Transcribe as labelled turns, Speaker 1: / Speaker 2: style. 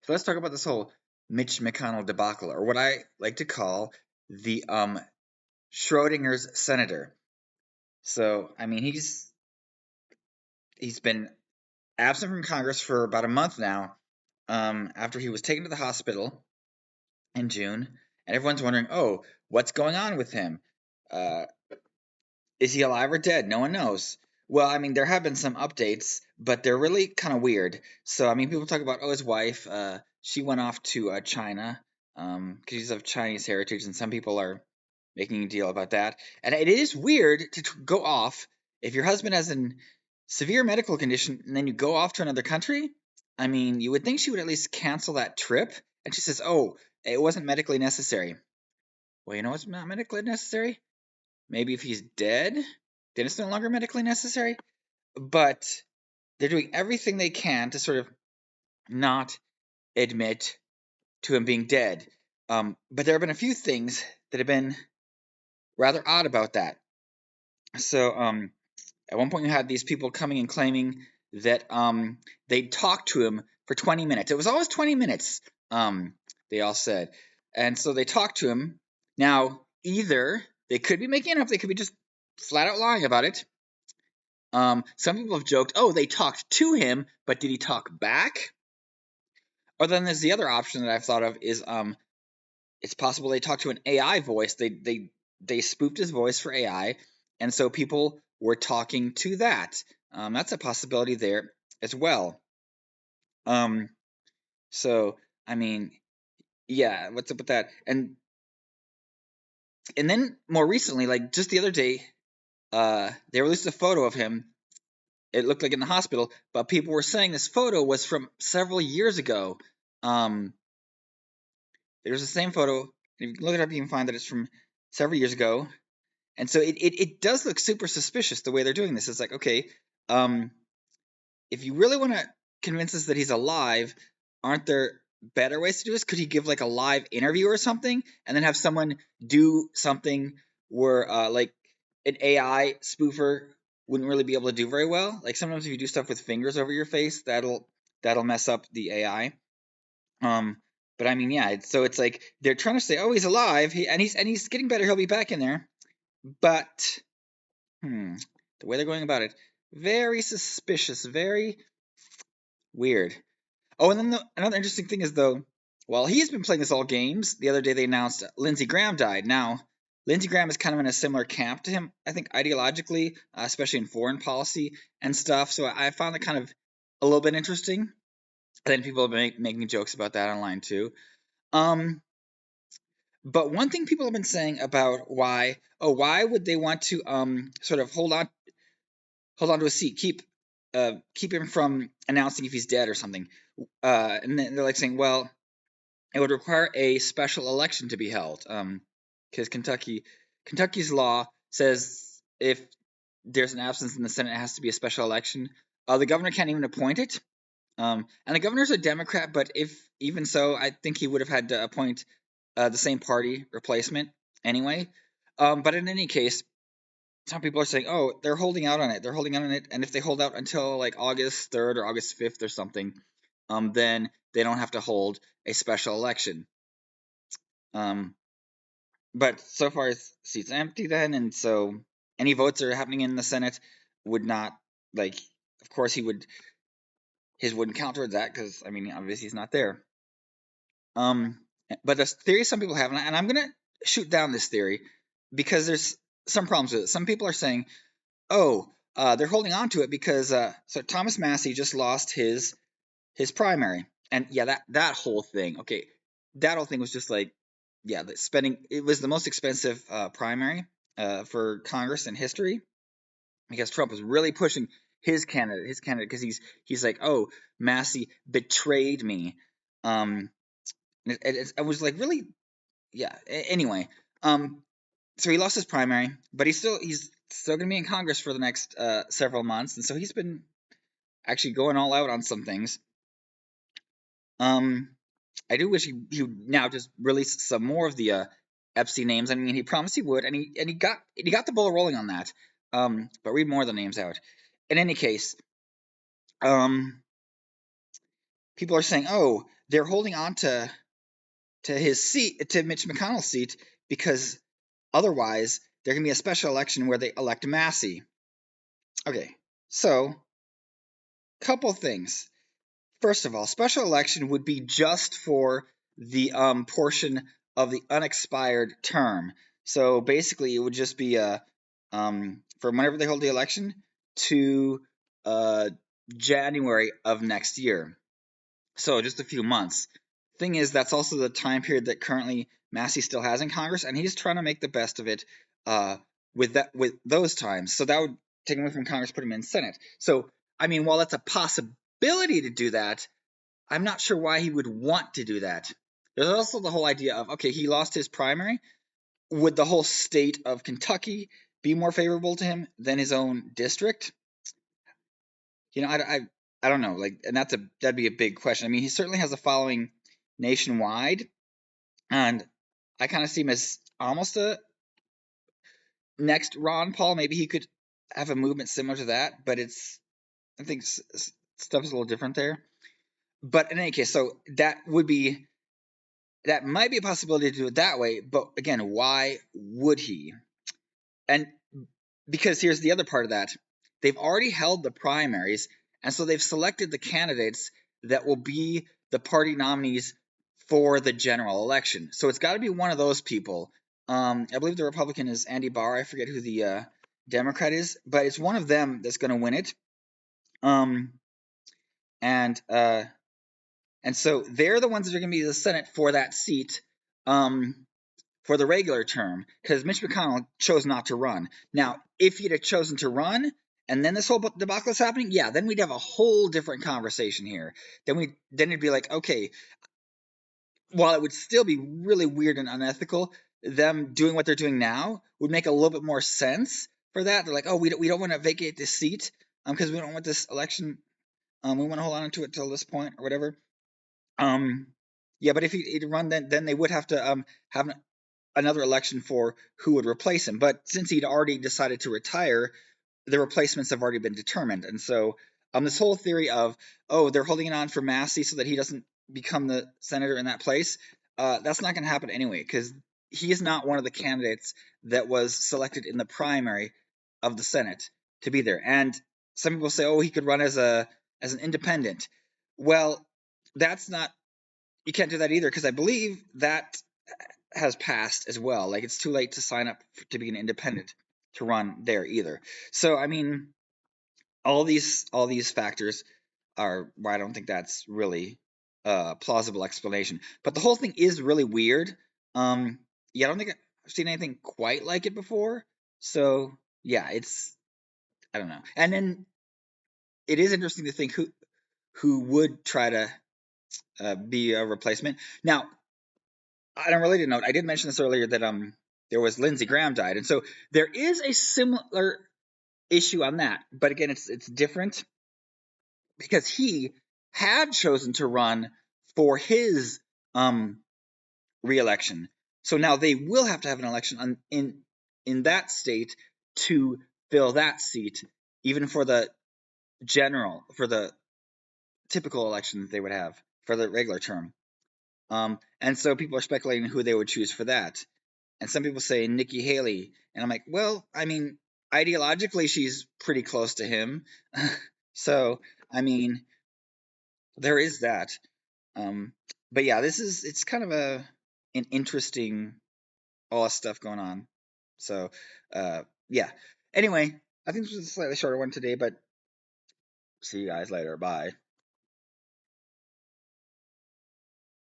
Speaker 1: So let's talk about this whole Mitch McConnell debacle, or what I like to call the Schrodinger's senator. So I mean, he's been absent from Congress for about a month now. After he was taken to the hospital in June, and everyone's wondering, oh, what's going on with him? Uh, is he alive or dead? No one knows. Well, I mean, there have been some updates, but they're really kind of weird. So, I mean, people talk about, oh, his wife, she went off to China, because she's of Chinese heritage, and some people are making a deal about that. And it is weird to go off if your husband has a severe medical condition and then you go off to another country. I mean, you would think she would at least cancel that trip. And she says, oh, it wasn't medically necessary. Well, you know what's not medically necessary? Maybe if he's dead, then it's no longer medically necessary. But they're doing everything they can to sort of not admit to him being dead. But there have been a few things that have been rather odd about that. So at one point, you had these people coming and claiming that they'd talked to him for 20 minutes. It was always 20 minutes, they all said. And so they talked to him. Now, either they could be making it up, they could be just flat out lying about it. Some people have joked, oh, they talked to him, but did he talk back? Or then there's the other option that I've thought of is it's possible they talked to an AI voice. They spoofed his voice for AI, and so people were talking to that. That's a possibility there as well. Um, so I mean, yeah, what's up with that? And then more recently, like just the other day, they released a photo of him. It looked like in the hospital, but people were saying this photo was from several years ago. Um, there's the same photo. If you look it up, you can find that it's from several years ago. And so it does look super suspicious the way they're doing this. It's like, okay, um, if you really want to convince us that he's alive, aren't there better ways to do this? Could he give like a live interview or something, and then have someone do something where like an AI spoofer wouldn't really be able to do very well? Like sometimes if you do stuff with fingers over your face, that'll mess up the AI. Um, but I mean, yeah. So it's like they're trying to say, oh, he's alive, and he's getting better. He'll be back in there. But the way they're going about it, very suspicious, very weird. Oh, and then another interesting thing is though, while he's been playing this all games, the other day they announced Lindsey Graham died. Now, Lindsey Graham is kind of in a similar camp to him, I think, ideologically, especially in foreign policy and stuff. So I found that kind of a little bit interesting. And then people have been making jokes about that online too. Um, but one thing people have been saying about why would they want to sort of hold on to a seat, keep him from announcing if he's dead or something. And then they're like saying, well, it would require a special election to be held, because Kentucky's law says if there's an absence in the Senate, it has to be a special election. The governor can't even appoint it. And the governor's a Democrat, but if even so, I think he would have had to appoint the same party replacement anyway. But in any case, some people are saying, oh, they're holding out on it. They're holding out on it, and if they hold out until like August 3rd or August 5th or something, then they don't have to hold a special election. Um, but so far, his seat's empty then, and so any votes that are happening in the Senate would not like. Of course, his wouldn't count towards that because I mean, obviously he's not there. Um, but the theory some people have, and I'm gonna shoot down this theory because there's some problems with it. Some people are saying, oh, they're holding on to it because so Thomas Massey just lost his primary, and yeah, that whole thing. Okay, that whole thing was just like, yeah, the spending. It was the most expensive primary for Congress in history because Trump was really pushing his candidate, because he's like, oh, Massey betrayed me. It was like really, yeah. Anyway, so he lost his primary, but he's still gonna be in Congress for the next several months, and so he's been actually going all out on some things. Um, I do wish he would now just release some more of the Epstein names. I mean, he promised he would, and he got the ball rolling on that. But read more of the names out. In any case, um, people are saying, oh, they're holding on to his seat, to Mitch McConnell's seat, because otherwise there can be a special election where they elect Massey. Okay, so couple things. First of all, special election would be just for the portion of the unexpired term. So basically, it would just be from whenever they hold the election to January of next year. So just a few months. Thing is, that's also the time period that currently Massey still has in Congress, and he's trying to make the best of it with those times. So that would take him away from Congress, put him in Senate. So I mean, while that's a possibility to do that, I'm not sure why he would want to do that. There's also the whole idea of, okay, he lost his primary. Would the whole state of Kentucky be more favorable to him than his own district? You know, I don't know. Like, and that'd be a big question. I mean, he certainly has a following nationwide, and I kind of see him as almost a next Ron Paul. Maybe he could have a movement similar to that, but I think stuff is a little different there. But in any case, so that might be a possibility to do it that way. But again, why would he? And because here's the other part of that. They've already held the primaries, and so they've selected the candidates that will be the party nominees for the general election. So it's got to be one of those people. I believe the Republican is Andy Barr. I forget who the Democrat is, but it's one of them that's going to win it. And so they're the ones that are going to be the Senate for that seat. For the regular term, because Mitch McConnell chose not to run. Now, if he'd have chosen to run, and then this whole debacle is happening, yeah, then we'd have a whole different conversation here. Then it'd be like, okay, while it would still be really weird and unethical, them doing what they're doing now would make a little bit more sense for that. They're like, oh, we don't want to vacate this seat because we don't want this election. We want to hold on to it till this point or whatever. Yeah, but if he'd run, then they would have to have another election for who would replace him. But since he'd already decided to retire, the replacements have already been determined. And so this whole theory of, oh, they're holding it on for Massey so that he doesn't become the senator in that place, that's not going to happen anyway, because he is not one of the candidates that was selected in the primary of the Senate to be there. And some people say, oh, he could run as an independent. Well, that's not, you can't do that either, because I believe that has passed as well. Like, it's too late to sign up to be an independent to run there either. So I mean, all these factors are why I don't think that's really a plausible explanation. But the whole thing is really weird. Yeah, I don't think I've seen anything quite like it before. So yeah, it's, I don't know. And then it is interesting to think who would try to be a replacement. Now, on a related note, I did mention this earlier that there was Lindsey Graham died, and so there is a similar issue on that. But again, it's different because he had chosen to run for his re-election. So now they will have to have an election in that state to fill that seat, even for the typical election that they would have for the regular term. And so people are speculating who they would choose for that. And some people say Nikki Haley. And I'm like, well, I mean, ideologically, she's pretty close to him. So, I mean, there is that. But yeah, it's kind of an interesting, all this stuff going on. So, yeah. Anyway, I think this was a slightly shorter one today, but see you guys later. Bye.